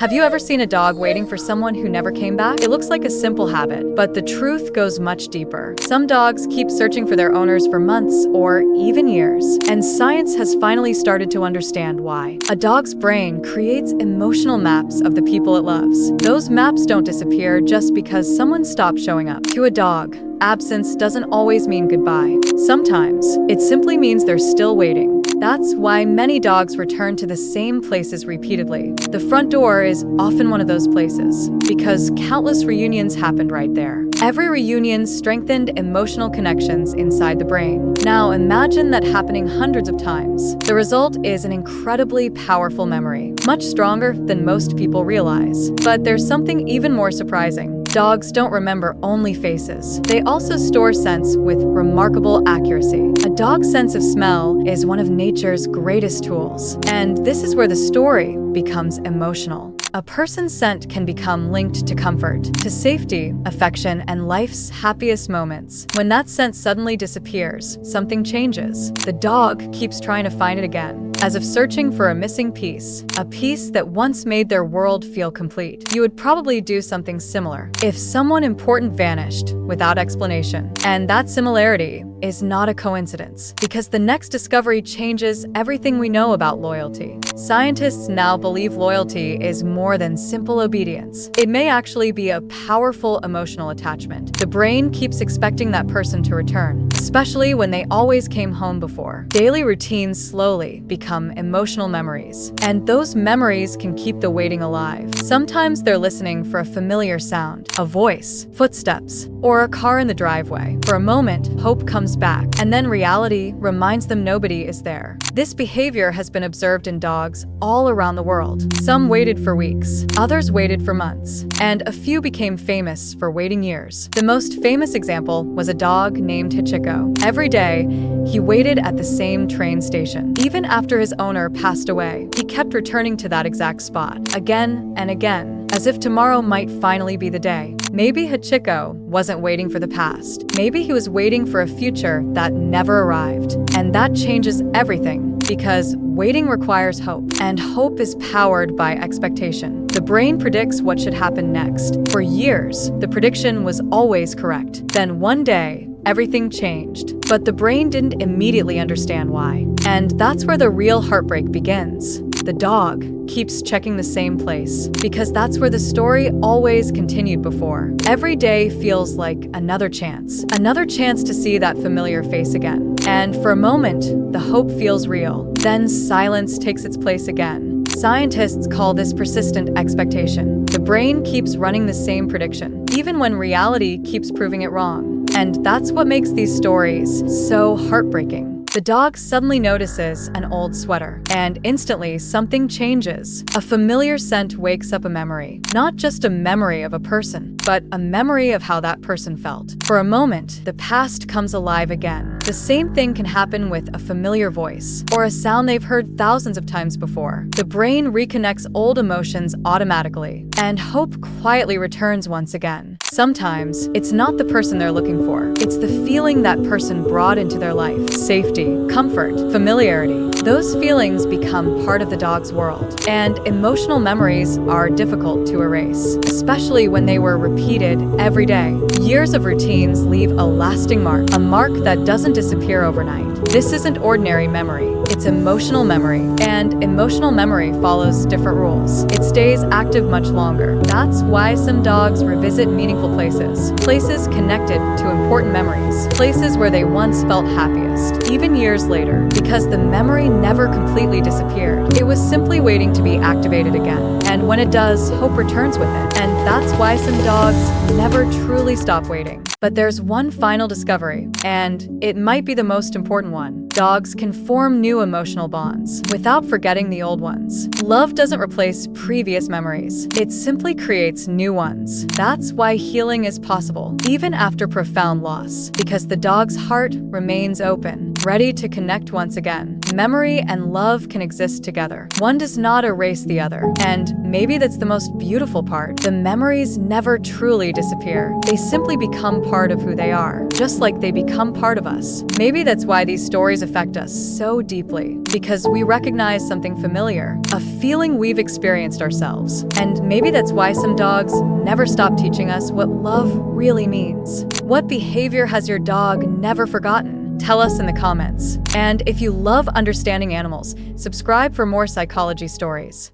Have you ever seen a dog waiting for someone who never came back? It looks like a simple habit, but the truth goes much deeper. Some dogs keep searching for their owners for months or even years, and science has finally started to understand why. A dog's brain creates emotional maps of the people it loves. Those maps don't disappear just because someone stopped showing up. To a dog, absence doesn't always mean goodbye. Sometimes, it simply means they're still waiting. That's why many dogs return to the same places repeatedly. The front door is often one of those places, because countless reunions happened right there. Every reunion strengthened emotional connections inside the brain. Now imagine that happening hundreds of times. The result is an incredibly powerful memory, much stronger than most people realize. But there's something even more surprising. Dogs don't remember only faces. They also store scents with remarkable accuracy. A dog's sense of smell is one of nature's greatest tools. And this is where the story becomes emotional. A person's scent can become linked to comfort, to safety, affection, and life's happiest moments. When that scent suddenly disappears, something changes. The dog keeps trying to find it again, as if searching for a missing piece, a piece that once made their world feel complete. You would probably do something similar if someone important vanished without explanation. And that similarity is not a coincidence, because the next discovery changes everything we know about loyalty. Scientists now believe loyalty is more than simple obedience. It may actually be a powerful emotional attachment. The brain keeps expecting that person to return, especially when they always came home before. Daily routines slowly become emotional memories, and those memories can keep the waiting alive. Sometimes they're listening for a familiar sound, a voice, footsteps, or a car in the driveway. For a moment, hope comes back, and then reality reminds them nobody is there. This behavior has been observed in dogs all around the world. Some waited for weeks, others waited for months, and a few became famous for waiting years. The most famous example was a dog named Hachikō. Every day, he waited at the same train station. Even after his owner passed away, he kept returning to that exact spot, again and again, as if tomorrow might finally be the day. Maybe Hachikō wasn't waiting for the past. Maybe he was waiting for a future that never arrived. And that changes everything, because waiting requires hope, and hope is powered by expectation. The brain predicts what should happen next. For years, the prediction was always correct. Then one day, everything changed, but the brain didn't immediately understand why. And that's where the real heartbreak begins. The dog keeps checking the same place, because that's where the story always continued before. Every day feels like another chance to see that familiar face again. And for a moment, the hope feels real. Then silence takes its place again. Scientists call this persistent expectation. The brain keeps running the same prediction, even when reality keeps proving it wrong. And that's what makes these stories so heartbreaking. The dog suddenly notices an old sweater, and instantly something changes. A familiar scent wakes up a memory. Not just a memory of a person, but a memory of how that person felt. For a moment, the past comes alive again. The same thing can happen with a familiar voice, or a sound they've heard thousands of times before. The brain reconnects old emotions automatically, and hope quietly returns once again. Sometimes, it's not the person they're looking for. It's the feeling that person brought into their life. Safety, comfort, familiarity. Those feelings become part of the dog's world. And emotional memories are difficult to erase, especially when they were repeated every day. Years of routines leave a lasting mark, a mark that doesn't disappear overnight. This isn't ordinary memory. It's emotional memory, and emotional memory follows different rules. It stays active much longer. That's why some dogs revisit meaningful places connected to important memories, places where they once felt happiest, even years later, because the memory never completely disappeared. It was simply waiting to be activated again. And when it does, hope returns with it. And that's why some dogs never truly stop waiting. But there's one final discovery, and it might be the most important one. Dogs can form new emotional bonds without forgetting the old ones. Love doesn't replace previous memories. It simply creates new ones. That's why healing is possible, even after profound loss, because the dog's heart remains open, ready to connect once again. Memory and love can exist together. One does not erase the other. And maybe that's the most beautiful part. The memories never truly disappear. They simply become part of who they are, just like they become part of us. Maybe that's why these stories affect us so deeply, because we recognize something familiar, a feeling we've experienced ourselves. And maybe that's why some dogs never stop teaching us what love really means. What behavior has your dog never forgotten? Tell us in the comments. And if you love understanding animals, subscribe for more psychology stories.